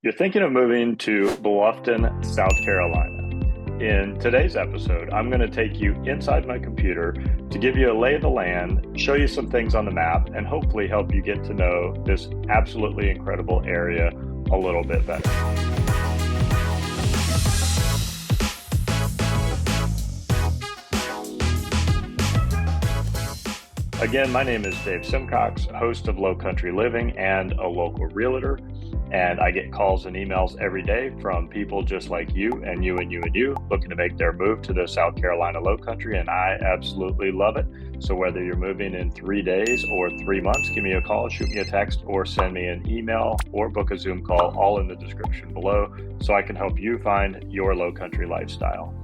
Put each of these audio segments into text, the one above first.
You're thinking of moving to Bluffton, South Carolina. In today's episode, I'm going to take you inside my computer to give you a lay of the land, show you some things on the map, and hopefully help you get to know this absolutely incredible area a little bit better. Again, my name is Dave Simcox, host of Low Country Living and a local realtor. And I get calls and emails every day from people just like you and you and you and you looking to make their move to the South Carolina Low Country, and I absolutely love it. So whether you're moving in 3 days or 3 months, give me a call, shoot me a text, or send me an email or book a Zoom call, all in the description below, so I can help you find your low country lifestyle.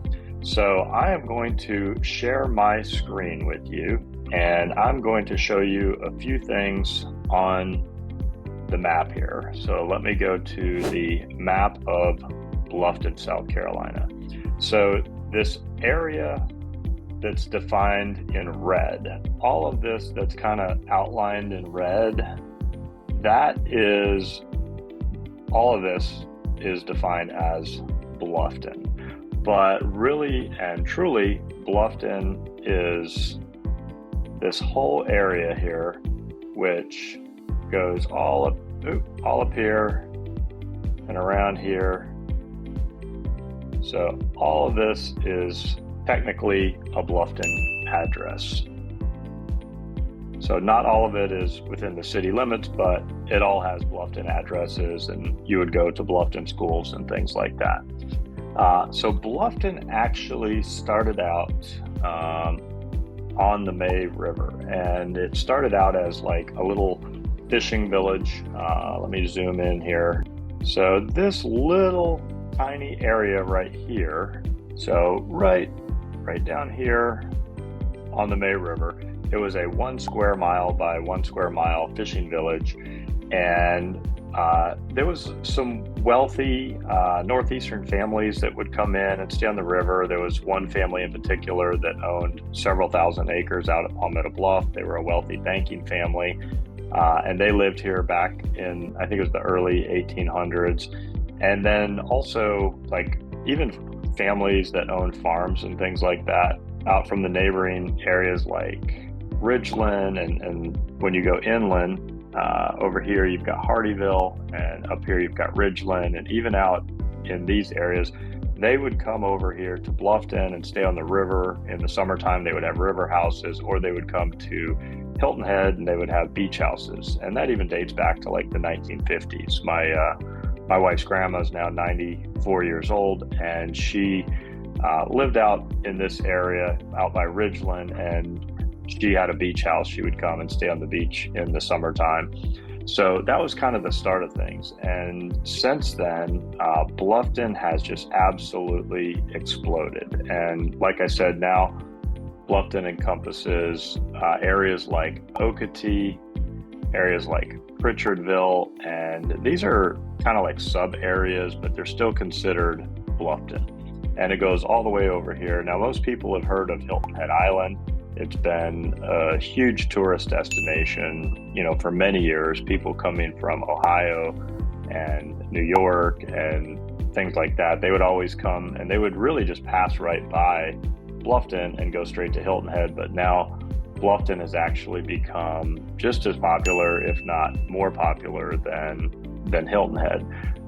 So I am going to share my screen with you, and I'm going to show you a few things on the map here. So let me go to the map of Bluffton, South Carolina. So this area that's defined in red, all of this that's kind of outlined in red, all of this is defined as Bluffton. But really and truly, Bluffton is this whole area here, which goes all up here and around here. So all of this is technically a Bluffton address. So not all of it is within the city limits, but it all has Bluffton addresses, and you would go to Bluffton schools and things like that. So Bluffton actually started out on the May River, and it started out as like a little fishing village. Let me zoom in here. So this little tiny area right here, so right down here on the May River, it was a 1 square mile by 1 square mile fishing village, and there was some wealthy northeastern families that would come in and stay on the river. There was one family in particular that owned several thousand acres out at Palmetto Bluff. They were a wealthy banking family. And they lived here back in, I think it was the early 1800s. And then also, like, even families that owned farms and things like that out from the neighboring areas like Ridgeland, and when you go inland, over here you've got Hardeeville, and up here you've got Ridgeland, and even out in these areas, they would come over here to Bluffton and stay on the river. In the summertime, they would have river houses, or they would come to Hilton Head and they would have beach houses. And that even dates back to like the 1950s. My wife's grandma is now 94 years old, and she lived out in this area out by Ridgeland, and she had a beach house. She would come and stay on the beach in the summertime. So that was kind of the start of things. And since then, Bluffton has just absolutely exploded. And like I said, now Bluffton encompasses areas like Okatee, areas like Pritchardville, and these are kind of like sub areas, but they're still considered Bluffton. And it goes all the way over here. Now, most people have heard of Hilton Head Island. It's been a huge tourist destination, for many years. People coming from Ohio and New York and things like that, they would always come and they would really just pass right by Bluffton and go straight to Hilton Head. But now Bluffton has actually become just as popular, if not more popular than Hilton Head.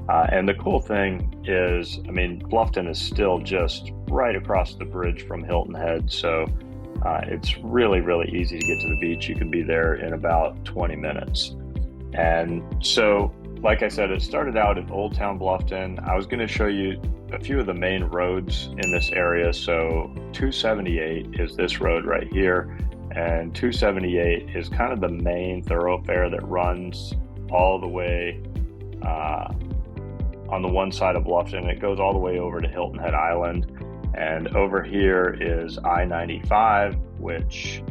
And the cool thing is, Bluffton is still just right across the bridge from Hilton Head. So it's really, really easy to get to the beach. You can be there in about 20 minutes. And so, like I said, it started out in Old Town Bluffton. I was going to show you a few of the main roads in this area. So 278 is this road right here. And 278 is kind of the main thoroughfare that runs all the way on the one side of Bluffton. It goes all the way over to Hilton Head Island. And over here is I-95, which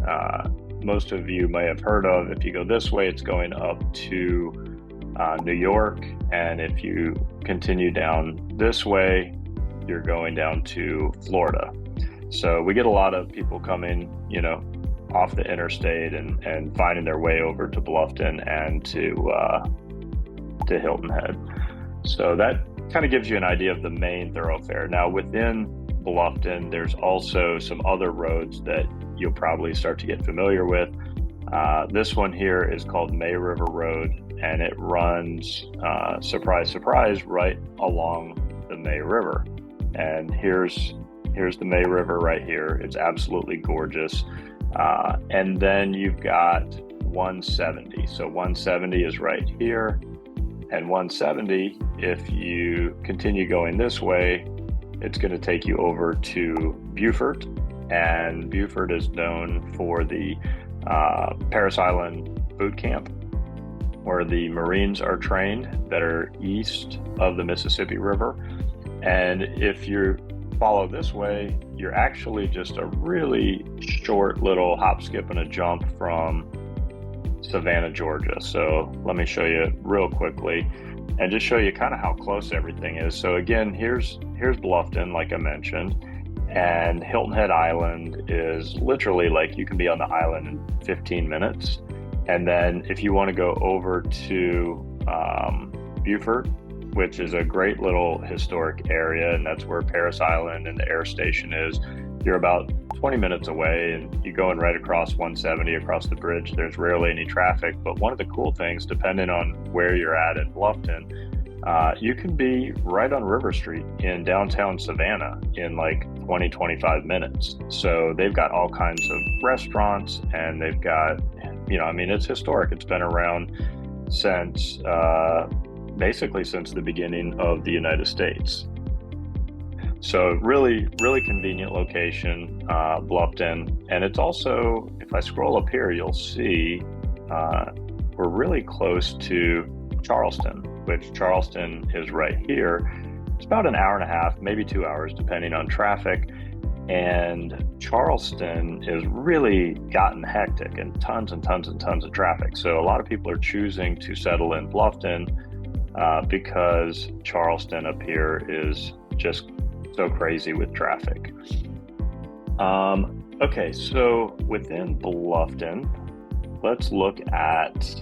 most of you may have heard of. If you go this way, it's going up to New York. And if you continue down this way, you're going down to Florida. So we get a lot of people coming, off the interstate and finding their way over to Bluffton and to Hilton Head. So that kind of gives you an idea of the main thoroughfare. Now within Bluffton, there's also some other roads that you'll probably start to get familiar with. This one here is called May River Road, and it runs, surprise, surprise, right along the May River. And here's the May River right here. It's absolutely gorgeous. And then you've got 170. So 170 is right here. And 170, if you continue going this way, it's going to take you over to Beaufort. And Beaufort is known for the Parris Island boot camp, where the Marines are trained that are east of the Mississippi River. And if you follow this way, you're actually just a really short little hop, skip, and a jump from Savannah, Georgia. So let me show you real quickly and just show you kind of how close everything is. So again, here's Bluffton, like I mentioned, and Hilton Head Island is literally like you can be on the island in 15 minutes. And then if you want to go over to Beaufort, which is a great little historic area, and that's where Parris Island and the air station is, you're about 20 minutes away, and you're going right across 170 across the bridge. There's rarely any traffic, but one of the cool things, depending on where you're at in Bluffton, you can be right on River Street in downtown Savannah in like 20-25 minutes. So they've got all kinds of restaurants, and they've got, it's historic. It's been around since basically since the beginning of the United States. So really, really convenient location, Bluffton. And it's also, if I scroll up here, you'll see we're really close to Charleston, which Charleston is right here. It's about an hour and a half, maybe 2 hours, depending on traffic. And Charleston has really gotten hectic and tons and tons and tons of traffic. So a lot of people are choosing to settle in Bluffton because Charleston up here is just so crazy with traffic. Okay, so within Bluffton, let's look at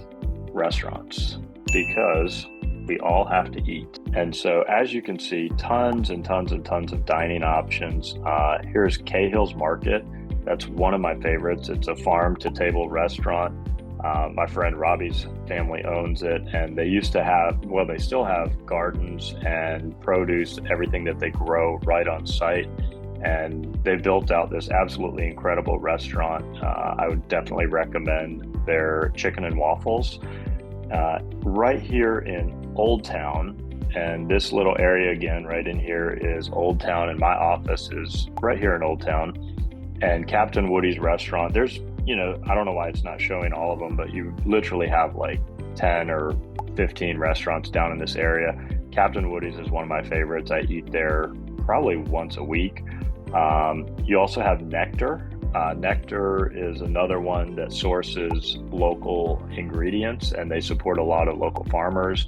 restaurants because we all have to eat. And so as you can see, tons and tons and tons of dining options. Here's Cahill's Market. That's one of my favorites. It's a farm to table restaurant. My friend Robbie's family owns it, and they used to have, well, they still have gardens and produce, everything that they grow right on site. And they built out this absolutely incredible restaurant. I would definitely recommend their chicken and waffles. Right here in Old Town, and this little area again right in here is Old Town, and my office is right here in Old Town. And Captain Woody's restaurant, there's, I don't know why it's not showing all of them, but you literally have like 10 or 15 restaurants down in this area. Captain Woody's is one of my favorites. I eat there probably once a week. You also have Nectar. Nectar is another one that sources local ingredients, and they support a lot of local farmers,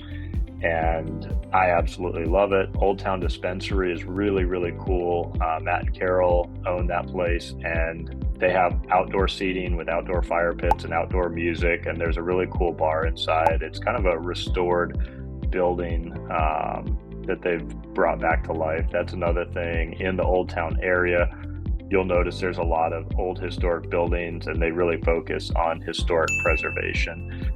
and I absolutely love it. Old Town Dispensary is really, really cool. Matt and Carol own that place, and they have outdoor seating with outdoor fire pits and outdoor music, and there's a really cool bar inside. It's kind of a restored building that they've brought back to life. That's another thing. In the Old Town area, you'll notice there's a lot of old historic buildings, and they really focus on historic preservation.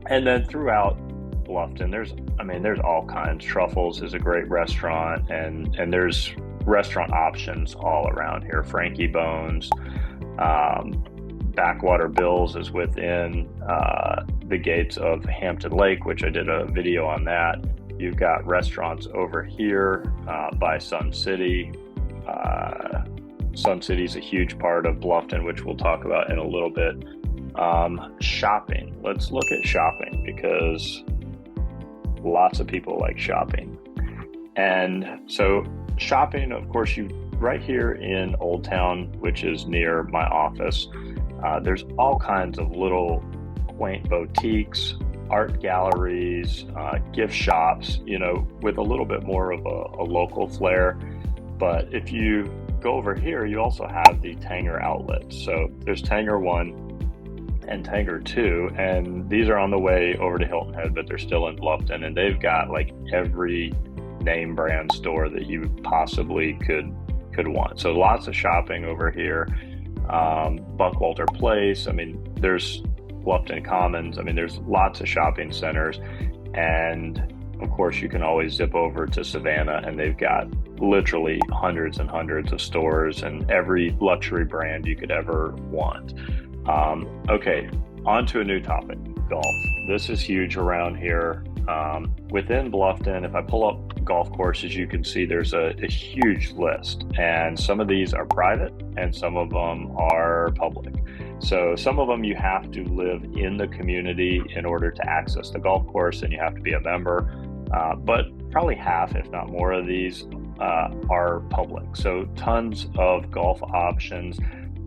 And then throughout Bluffton, there's all kinds. Truffles is a great restaurant, and there's restaurant options all around here. Frankie Bones, Backwater Bill's is within the gates of Hampton Lake, which I did a video on that. You've got restaurants over here by Sun City. Sun City is a huge part of Bluffton, which we'll talk about in a little bit. Shopping. Let's look at shopping because lots of people like shopping. And so shopping, of course, right here in Old Town, which is near my office, there's all kinds of little quaint boutiques, art galleries, gift shops, with a little bit more of a local flair. But if you go over here, you also have the Tanger outlets. So there's Tanger 1 and Tanger too. And these are on the way over to Hilton Head, but they're still in Bluffton, and they've got like every name brand store that you possibly could want. So lots of shopping over here. Buckwalter Place. I mean, there's Bluffton Commons. I mean, there's lots of shopping centers. And of course, you can always zip over to Savannah, and they've got literally hundreds and hundreds of stores and every luxury brand you could ever want. Okay, on to a new topic, golf. This is huge around here. Within Bluffton, if I pull up golf courses, you can see there's a huge list, and some of these are private and some of them are public. So some of them you have to live in the community in order to access the golf course, and you have to be a member, but probably half, if not more, of these are public. So tons of golf options,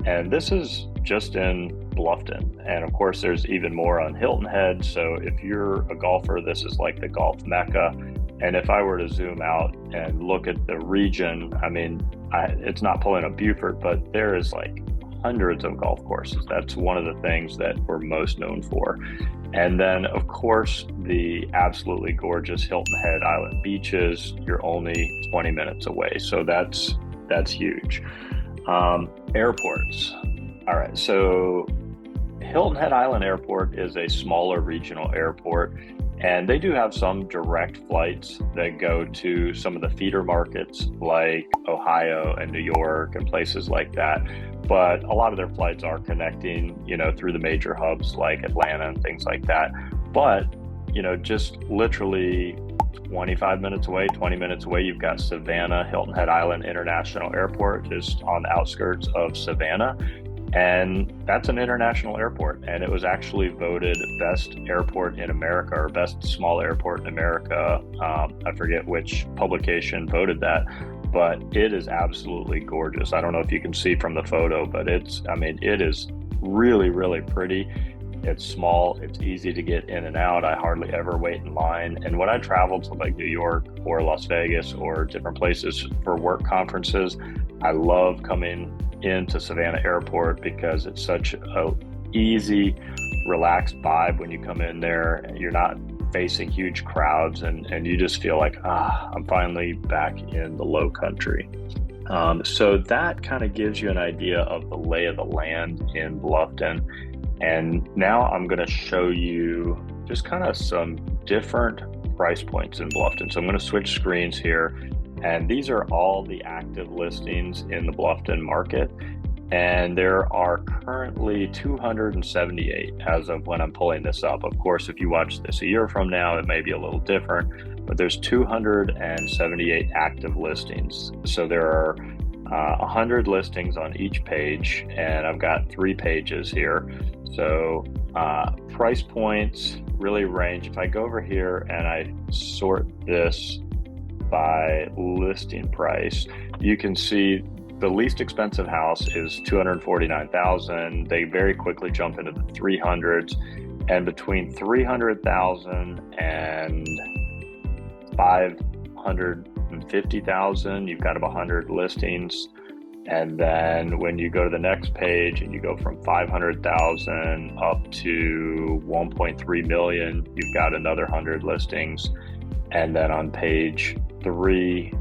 and this is just in Bluffton. And of course, there's even more on Hilton Head. So if you're a golfer, this is like the golf mecca. And if I were to zoom out and look at the region, I mean, it's not pulling up Beaufort, but there is like hundreds of golf courses. That's one of the things that we're most known for. And then, of course, the absolutely gorgeous Hilton Head Island beaches. You're only 20 minutes away, so that's huge. Airports. All right, so Hilton Head Island Airport is a smaller regional airport, and they do have some direct flights that go to some of the feeder markets like Ohio and New York and places like that. But a lot of their flights are connecting, through the major hubs like Atlanta and things like that. But, just literally 25 minutes away, 20 minutes away, you've got Savannah Hilton Head Island International Airport, just on the outskirts of Savannah. And that's an international airport, and it was actually voted best airport in America, or best small airport in America. I forget which publication voted that, but it is absolutely gorgeous. I don't know if you can see from the photo, but it is really, really pretty. It's small, it's easy to get in and out. I hardly ever wait in line. And when I travel to like New York or Las Vegas or different places for work conferences, I love coming into Savannah Airport because it's such a easy, relaxed vibe when you come in there. You're not facing huge crowds, and you just feel like, I'm finally back in the low country. So that kind of gives you an idea of the lay of the land in Bluffton. And now I'm going to show you just kind of some different price points in Bluffton. So I'm going to switch screens here. And these are all the active listings in the Bluffton market. And there are currently 278 as of when I'm pulling this up. Of course, if you watch this a year from now, it may be a little different, but there's 278 active listings. So there are 100 listings on each page, and I've got 3 pages here. So price points really range. If I go over here and I sort this by listing price, you can see the least expensive house is $249,000. They very quickly jump into the 300s, and between $300,000 and $550,000, you've got about 100 listings. And then when you go to the next page and you go from 500,000 up to 1.3 million, you've got another 100 listings. And then on page 3,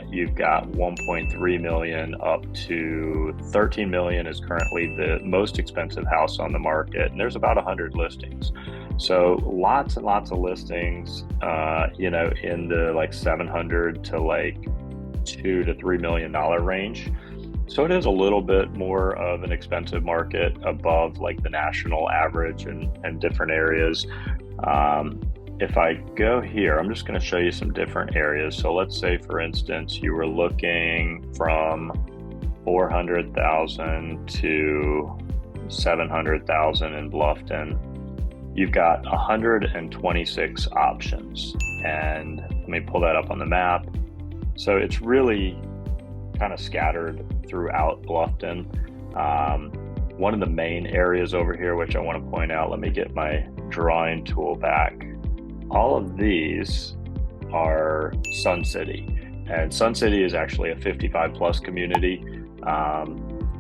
you've got 1.3 million up to 13 million is currently the most expensive house on the market. And there's about 100 listings. So lots and lots of listings, in the like 700 to like $2 to $3 million range. So it is a little bit more of an expensive market above like the national average and different areas. If I go here, I'm just going to show you some different areas. So let's say, for instance, you were looking from 400,000 to 700,000 in Bluffton. You've got 126 options. And let me pull that up on the map. So it's really kind of scattered throughout Bluffton. One of the main areas over here, which I want to point out, let me get my drawing tool back. All of these are Sun City, and Sun City is actually a 55 plus community,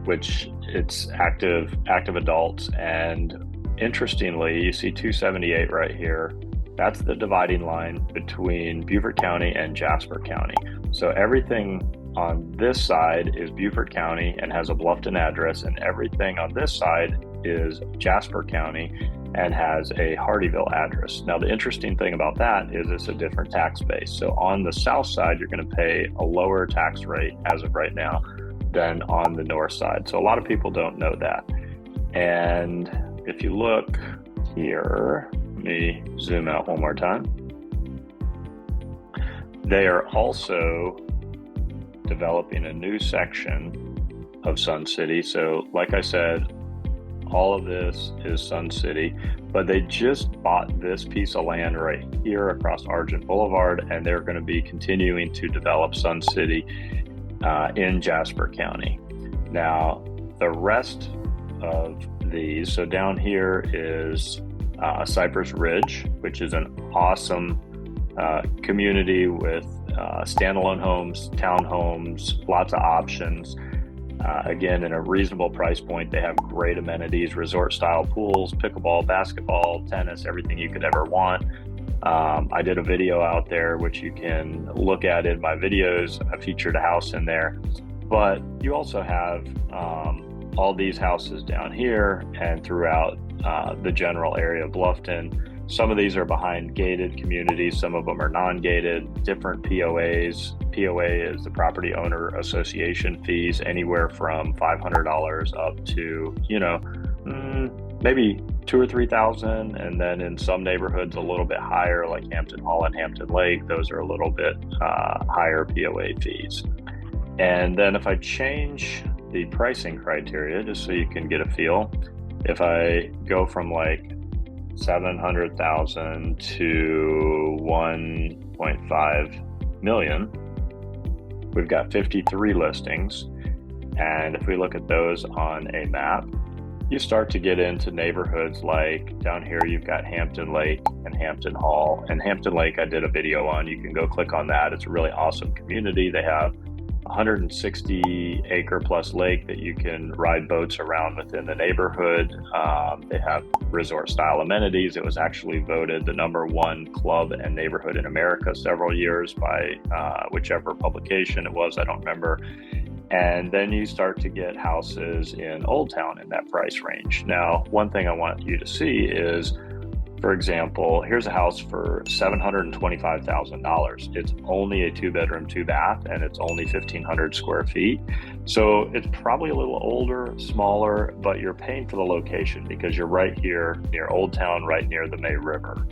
which it's active adults, and interestingly, you see 278 right here. That's the dividing line between Beaufort County and Jasper County. So everything on this side is Beaufort County and has a Bluffton address, and everything on this side is Jasper County and has a Hardeeville address. Now, the interesting thing about that is it's a different tax base. So on the south side, you're going to pay a lower tax rate as of right now than on the north side. So a lot of people don't know that. And if you look here, let me zoom out one more time. They are also developing a new section of Sun City. So like I said, all of this is Sun City, but they just bought this piece of land right here across Argent Boulevard, and they're going to be continuing to develop Sun City in Jasper County. Now, the rest of these, so down here is Cypress Ridge, which is an awesome community with standalone homes, townhomes, lots of options. Again, in a reasonable price point. They have great amenities, resort style pools, pickleball, basketball, tennis, everything you could ever want. I did a video out there, which you can look at in my videos. I featured a house in there, but you also have all these houses down here and throughout the general area of Bluffton. Some of these are behind gated communities, some of them are non-gated, different POAs. POA is the Property Owner Association fees, anywhere from $500 up to, maybe $2,000 or $3,000. And then in some neighborhoods a little bit higher, like Hampton Hall and Hampton Lake, those are a little bit higher POA fees. And then if I change the pricing criteria, just so you can get a feel, if I go from like 700,000 to 1.5 million, we've got 53 listings. And if we look at those on a map, you start to get into neighborhoods like down here, you've got Hampton Lake and Hampton Hall. And Hampton Lake, I did a video on. You can go click on that. It's a really awesome community. They have 160 acre plus lake that you can ride boats around within the neighborhood. They have resort style amenities. It was actually voted the #1 club and neighborhood in America several years by whichever publication it was, I don't remember. And then you start to get houses in Old Town in that price range. Now, one thing I want you to see is, for example, here's a house for $725,000. It's only a 2-bedroom, 2-bath, and it's only 1,500 square feet. So it's probably a little older, smaller, but you're paying for the location because you're right here near Old Town, right near the May River.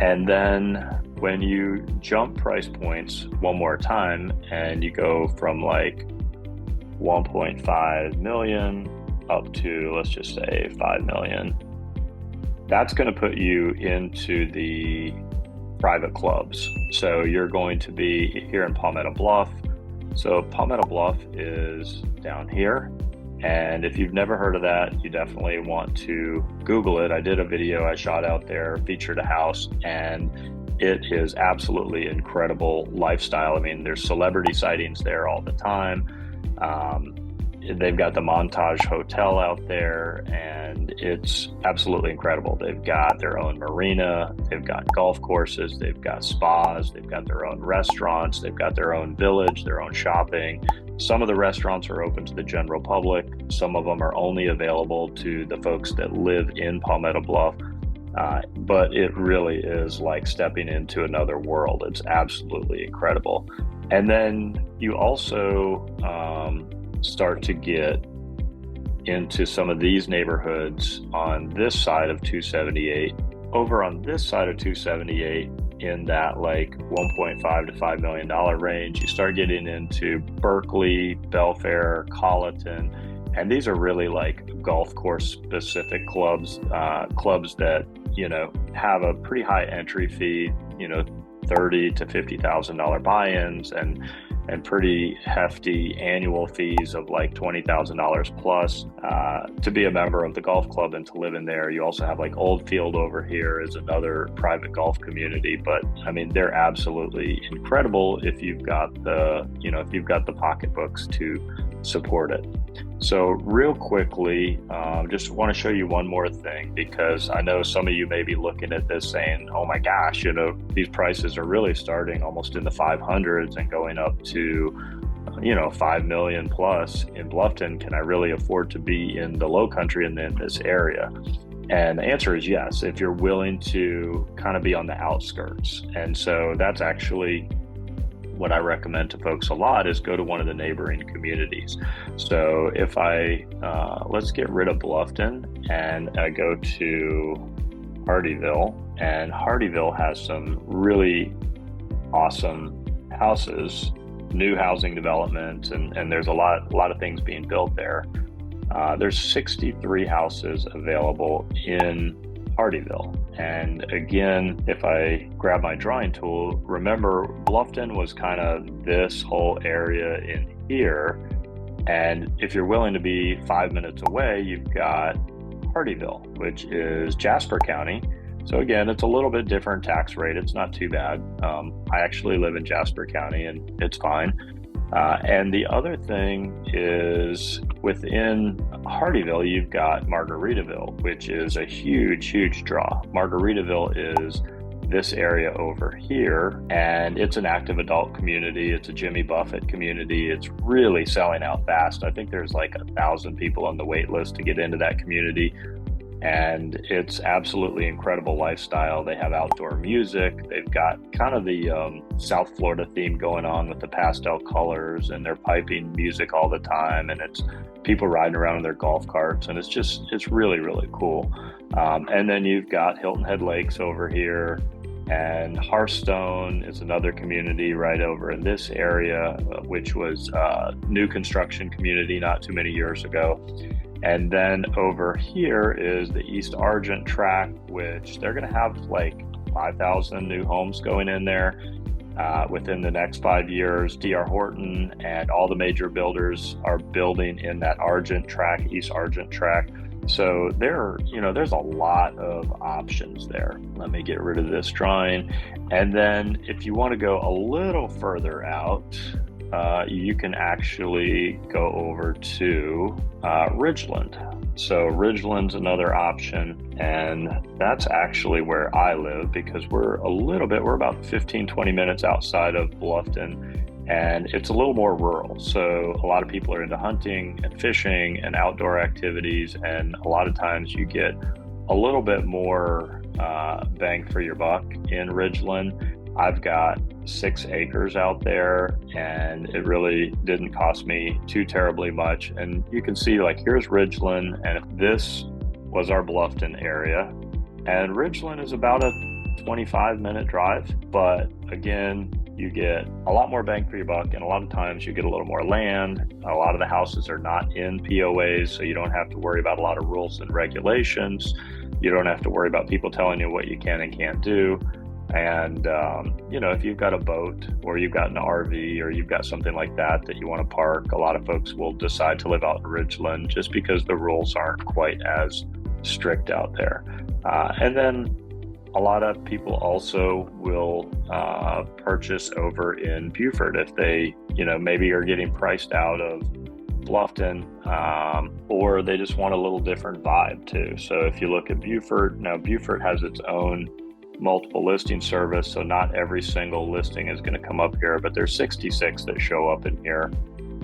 And then when you jump price points one more time and you go from like 1.5 million up to, let's just say 5 million, that's going to put you into the private clubs. So you're going to be here in Palmetto Bluff. So Palmetto Bluff is down here. And if you've never heard of that, you definitely want to Google it. I did a video I shot out there, featured a house, and it is absolutely incredible lifestyle. I mean, there's celebrity sightings there all the time. They've got the Montage Hotel out there, and it's absolutely incredible. They've got their own marina, they've got golf courses, they've got spas, they've got their own restaurants, they've got their own village, their own shopping. Some of the restaurants are open to the general public. Some of them are only available to the folks that live in Palmetto Bluff. But it really is like stepping into another world. It's absolutely incredible. And then you also start to get into some of these neighborhoods on this side of 278. Over on this side of 278, in that like $1.5 to $5 million range, you start getting into Berkeley, Belfair, Colleton, and these are really like golf course specific clubs, clubs that, have a pretty high entry fee, $30,000 to $50,000 buy-ins, and and pretty hefty annual fees of like $20,000 plus to be a member of the golf club and to live in there. You also have like Oldfield over here is another private golf community, but I mean, they're absolutely incredible if you've got the pocketbooks to support it. So real quickly, just want to show you one more thing, because I know some of you may be looking at this saying, oh my gosh, these prices are really starting almost in the 500s and going up to 5 million plus in Bluffton. Can I really afford to be in the low country and in this area? And the answer is yes, if you're willing to kind of be on the outskirts. And so that's actually what I recommend to folks a lot, is go to one of the neighboring communities. So if let's get rid of Bluffton and I go to Hardeeville, and Hardeeville has some really awesome houses, new housing development, and there's a lot of things being built there. There's 63 houses available in Hardeeville. And again, if I grab my drawing tool, remember Bluffton was kind of this whole area in here. And if you're willing to be 5 minutes away, you've got Hardeeville, which is Jasper County. So again, it's a little bit different tax rate. It's not too bad. I actually live in Jasper County and it's fine. And the other thing is within Hardeeville, you've got Margaritaville, which is a huge draw. Margaritaville is this area over here, and it's an active adult community. It's a Jimmy Buffett community. It's really selling out fast. I think there's like 1,000 people on the wait list to get into that community. And it's absolutely incredible lifestyle. They have outdoor music. They've got kind of the South Florida theme going on with the pastel colors, and they're piping music all the time. And it's people riding around in their golf carts, and it's really cool. And then you've got Hilton Head Lakes over here, and Hearthstone is another community right over in this area, which was a new construction community not too many years ago. And then over here is the East Argent tract, which they're going to have like 5,000 new homes going in there within the next 5 years. D.R. Horton and all the major builders are building in that Argent tract, East Argent tract. So there's a lot of options there. Let me get rid of this drawing. And then if you want to go a little further out, you can actually go over to Ridgeland. So Ridgeland's another option, and that's actually where I live, because we're about 15-20 minutes outside of Bluffton, and it's a little more rural. So a lot of people are into hunting and fishing and outdoor activities, and a lot of times you get a little bit more bang for your buck in Ridgeland. I've got 6 acres out there, and it really didn't cost me too terribly much. And you can see, like, here's Ridgeland, and if this was our Bluffton area, and Ridgeland is about a 25-minute drive, but again, you get a lot more bang for your buck, and a lot of times you get a little more land. A lot of the houses are not in POAs, so you don't have to worry about a lot of rules and regulations. You don't have to worry about people telling you what you can and can't do. And, if you've got a boat, or you've got an RV, or you've got something like that you want to park, a lot of folks will decide to live out in Ridgeland just because the rules aren't quite as strict out there. And then a lot of people also will purchase over in Beaufort if they, maybe are getting priced out of Bluffton, or they just want a little different vibe too. So if you look at Beaufort, now Beaufort has its own multiple listing service, so not every single listing is going to come up here, but there's 66 that show up in here.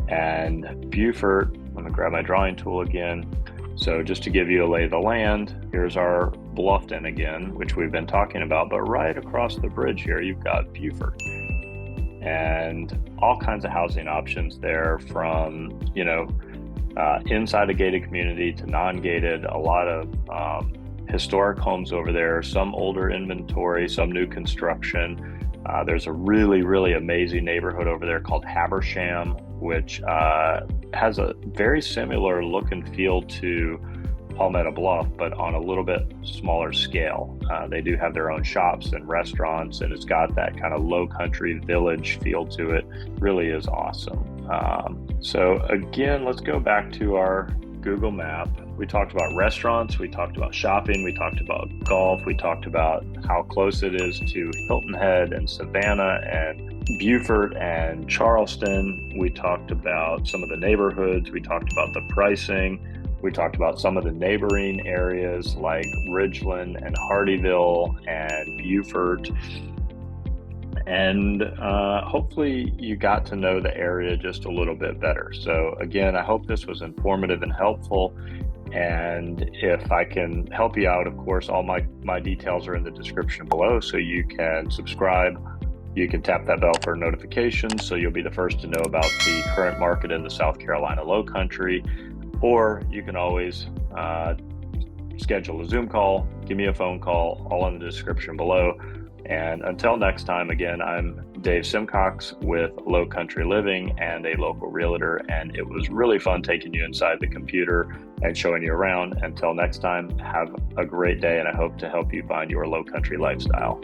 And Beaufort, let me grab my drawing tool again. So just to give you a lay of the land, here's our Bluffton again, which we've been talking about, but right across the bridge here, you've got Beaufort. And all kinds of housing options there, from, inside a gated community to non-gated, a lot of historic homes over there, some older inventory, some new construction. There's a really amazing neighborhood over there called Habersham, which has a very similar look and feel to Palmetto Bluff, but on a little bit smaller scale. They do have their own shops and restaurants, and it's got that kind of low country village feel to it. Really is awesome. So again, let's go back to our Google map. We talked about restaurants, we talked about shopping, we talked about golf, we talked about how close it is to Hilton Head and Savannah and Beaufort and Charleston. We talked about some of the neighborhoods, we talked about the pricing, we talked about some of the neighboring areas like Ridgeland and Hardeeville and Beaufort. And hopefully you got to know the area just a little bit better. So again, I hope this was informative and helpful. And if I can help you out, of course, all my details are in the description below, so you can subscribe. You can tap that bell for notifications so you'll be the first to know about the current market in the South Carolina Lowcountry. Or you can always schedule a Zoom call, give me a phone call, all in the description below. And until next time, again, I'm Dave Simcox with Low Country Living and a local realtor, and it was really fun taking you inside the computer and showing you around. Until next time, have a great day, and I hope to help you find your low country lifestyle.